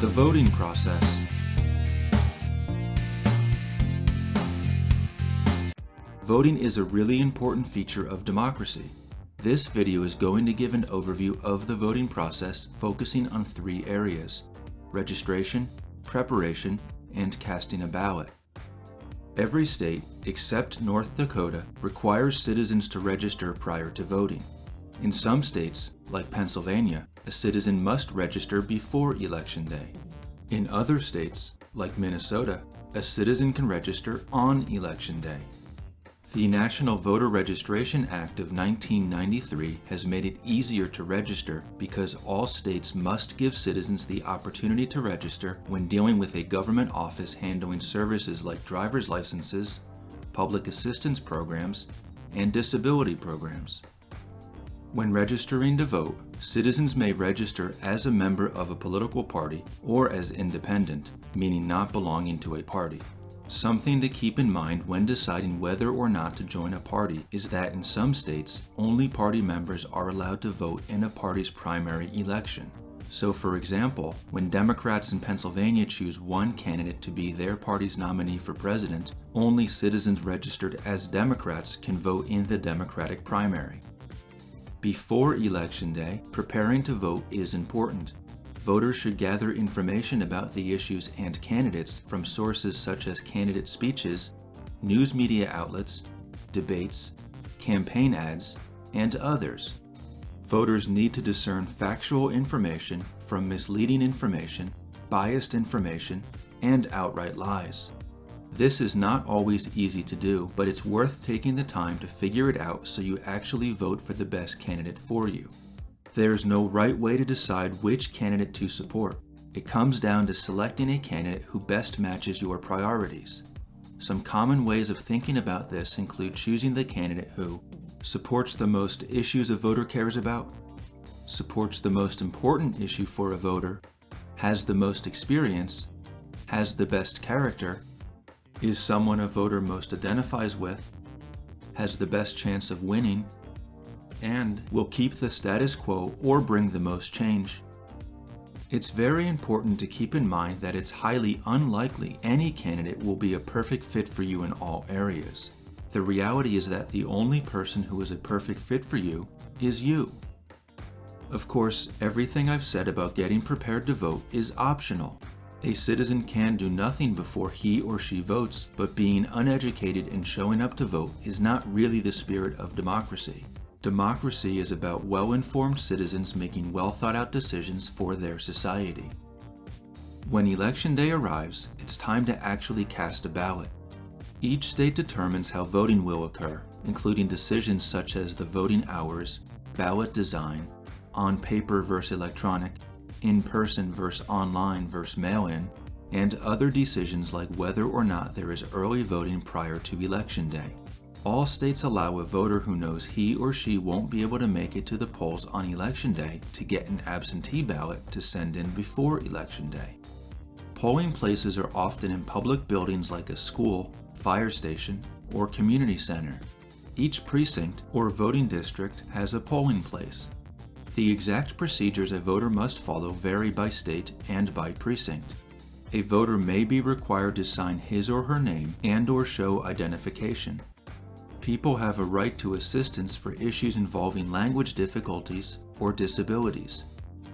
The voting process. Voting is a really important feature of democracy. This video is going to give an overview of the voting process, focusing on 3 areas: registration, preparation, and casting a ballot. Every state, except North Dakota, requires citizens to register prior to voting. In some states, like Pennsylvania, a citizen must register before Election Day. In other states, like Minnesota, a citizen can register on Election Day. The National Voter Registration Act of 1993 has made it easier to register because all states must give citizens the opportunity to register when dealing with a government office handling services like driver's licenses, public assistance programs, and disability programs. When registering to vote, citizens may register as a member of a political party or as independent, meaning not belonging to a party. Something to keep in mind when deciding whether or not to join a party is that in some states, only party members are allowed to vote in a party's primary election. So for example, when Democrats in Pennsylvania choose one candidate to be their party's nominee for president, only citizens registered as Democrats can vote in the Democratic primary. Before Election Day, preparing to vote is important. Voters should gather information about the issues and candidates from sources such as candidate speeches, news media outlets, debates, campaign ads, and others. Voters need to discern factual information from misleading information, biased information, and outright lies. This is not always easy to do, but it's worth taking the time to figure it out so you actually vote for the best candidate for you. There's no right way to decide which candidate to support. It comes down to selecting a candidate who best matches your priorities. Some common ways of thinking about this include choosing the candidate who supports the most issues a voter cares about, supports the most important issue for a voter, has the most experience, has the best character, is someone a voter most identifies with, has the best chance of winning, and will keep the status quo or bring the most change. It's very important to keep in mind that it's highly unlikely any candidate will be a perfect fit for you in all areas. The reality is that the only person who is a perfect fit for you is you. Of course, everything I've said about getting prepared to vote is optional. A citizen can do nothing before he or she votes, but being uneducated and showing up to vote is not really the spirit of democracy. Democracy is about well-informed citizens making well-thought-out decisions for their society. When Election Day arrives, it's time to actually cast a ballot. Each state determines how voting will occur, including decisions such as the voting hours, ballot design, on paper versus electronic, in-person versus online versus mail-in, and other decisions like whether or not there is early voting prior to Election Day. All states allow a voter who knows he or she won't be able to make it to the polls on Election Day to get an absentee ballot to send in before Election Day. Polling places are often in public buildings like a school, fire station, or community center. Each precinct or voting district has a polling place. The exact procedures a voter must follow vary by state and by precinct. A voter may be required to sign his or her name and/or show identification. People have a right to assistance for issues involving language difficulties or disabilities.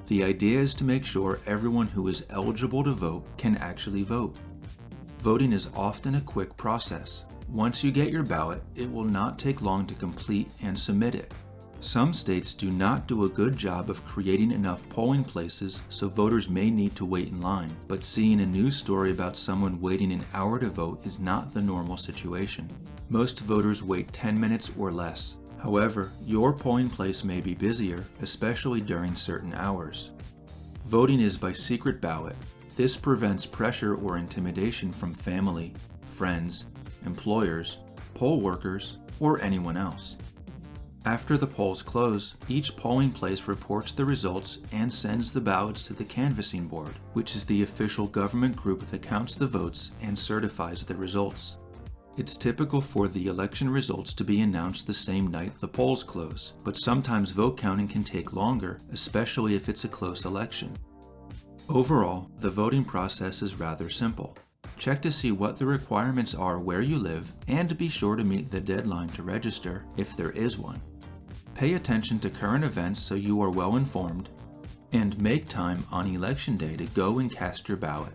The idea is to make sure everyone who is eligible to vote can actually vote. Voting is often a quick process. Once you get your ballot, it will not take long to complete and submit it. Some states do not do a good job of creating enough polling places, so voters may need to wait in line, but seeing a news story about someone waiting an hour to vote is not the normal situation. Most voters wait 10 minutes or less. However, your polling place may be busier, especially during certain hours. Voting is by secret ballot. This prevents pressure or intimidation from family, friends, employers, poll workers, or anyone else. After the polls close, each polling place reports the results and sends the ballots to the canvassing board, which is the official government group that counts the votes and certifies the results. It's typical for the election results to be announced the same night the polls close, but sometimes vote counting can take longer, especially if it's a close election. Overall, the voting process is rather simple. Check to see what the requirements are where you live and be sure to meet the deadline to register if there is one. Pay attention to current events so you are well informed, and make time on Election Day to go and cast your ballot.